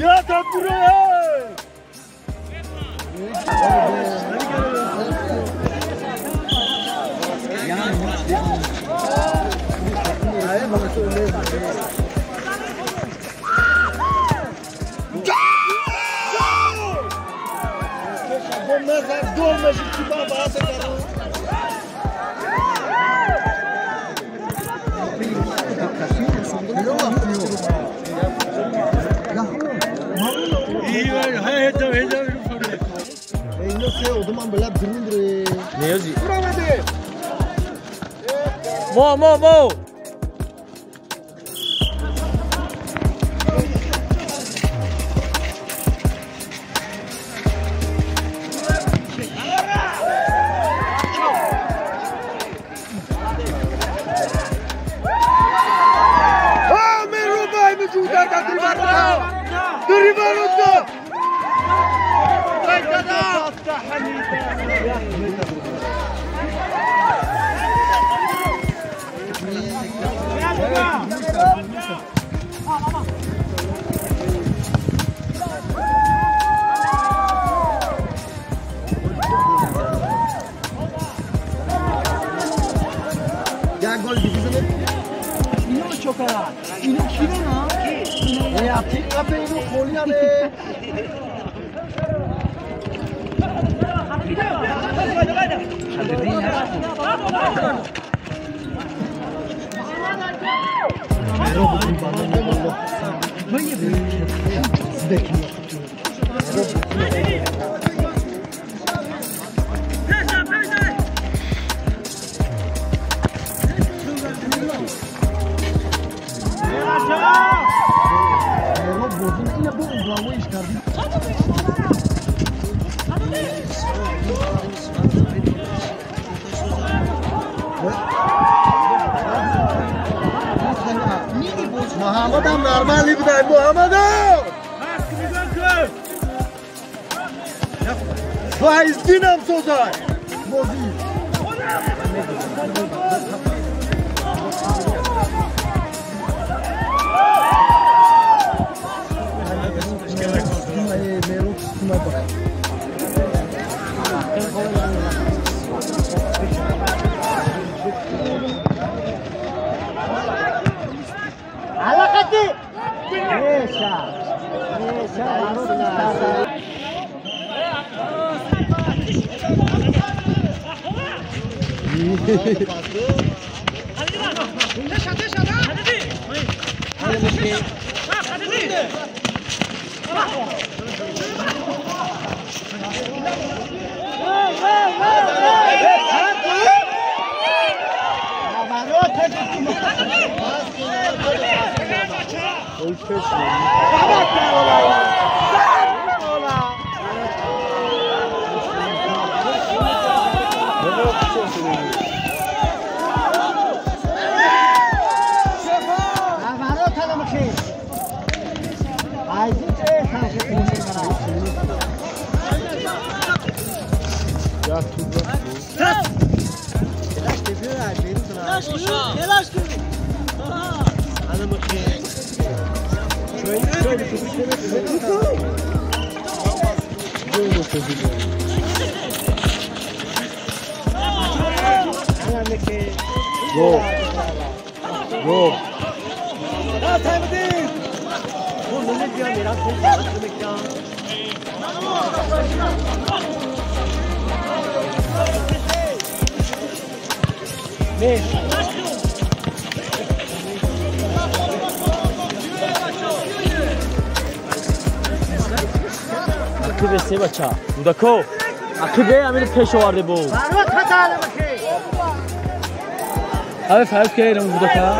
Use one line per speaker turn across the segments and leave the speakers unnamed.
Ya tak buraya. Gol meşhur kibar bahse karo. İyi var. Hayır heyecan. Nasıl o zaman böyle durur. Ne yazıyor? Mo. Ya gol bizim ino chokara ino kire na ya ठीक है ino खोलिया रे Muhammed هم نرمالی بدای محمد فایزدین هم سوزای موزی علاقتي ليشا عقیب سه بچه دودکو عقیبه همین پیش آورده بود همه فرق که اینم دودکا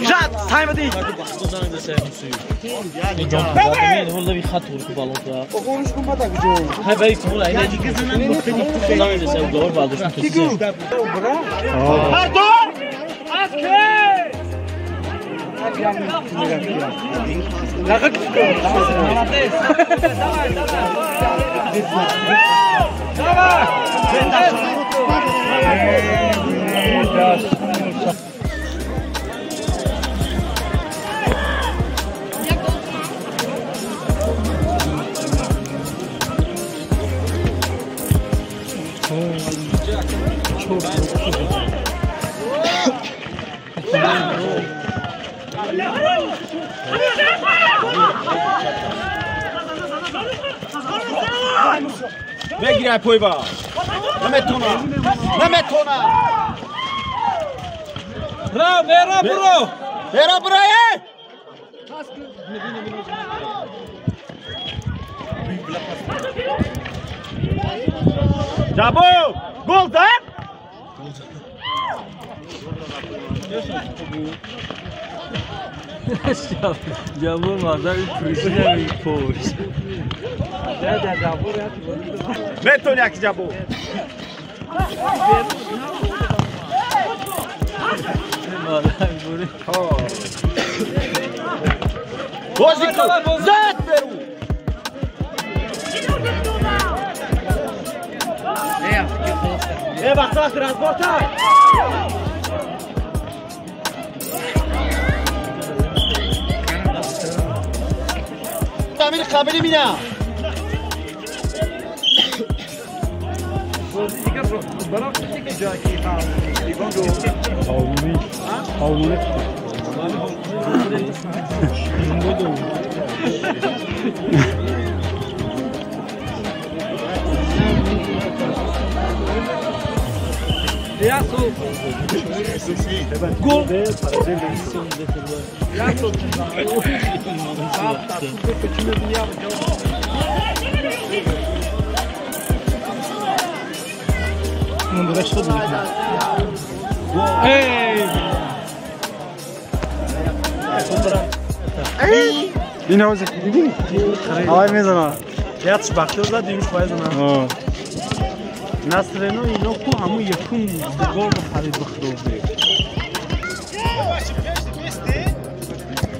جات تايم دي
والله بيخطوا الكبالون
وقولش كم بدك جو
هاي بايك والله هنا دي كذا نسوي دور بعد شو
تيجو
هردور اسكي
بگیر پای با نمیتونم برو برای جابو گل زد
جابور مادر پریشی پوش
میتون یک جابو بازی کن زد برو بخصاص ترانسپورتر تعمیر قبلی میدم
Gol.
این هاوزه دیدی؟ آقای میزنه یادش باقی زد دیمش پایز نه نصرینو اینو کو همون یکون گل خرید بخوره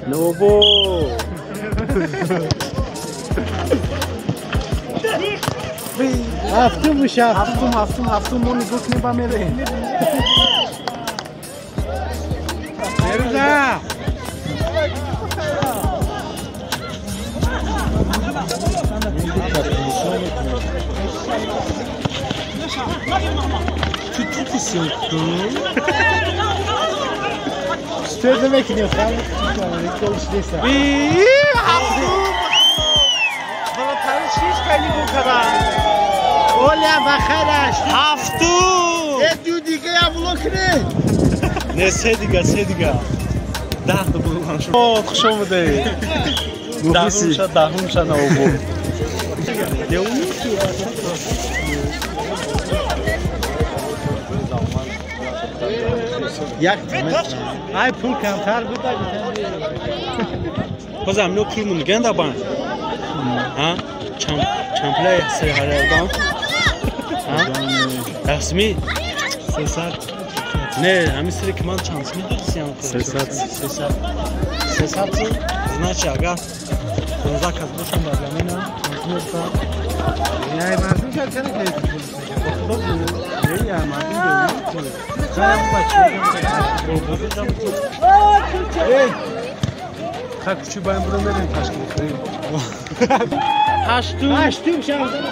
نوبو هفتم میشه هفتم مونی گفت نبا میره مرزا Tu sei Stöd mig nu fram. Olha bakaraş. Haftu. Ediyor diye ya blokne. Ne sediga. Daha da bulmuş. Oh, hoşum değil. Dahum sana o bu. Ne oluyor? یک ای پول کمتر بود بازم نو پولمون گنده بان ها چمپله سه هردان ها رسمی 300 نه همین سری که من چانس میدونی سیام 300 значит ага заказ бушам базамина я мардум как kana я мардум как küçük bayım buradan nereye taştım? Taştım şahsen.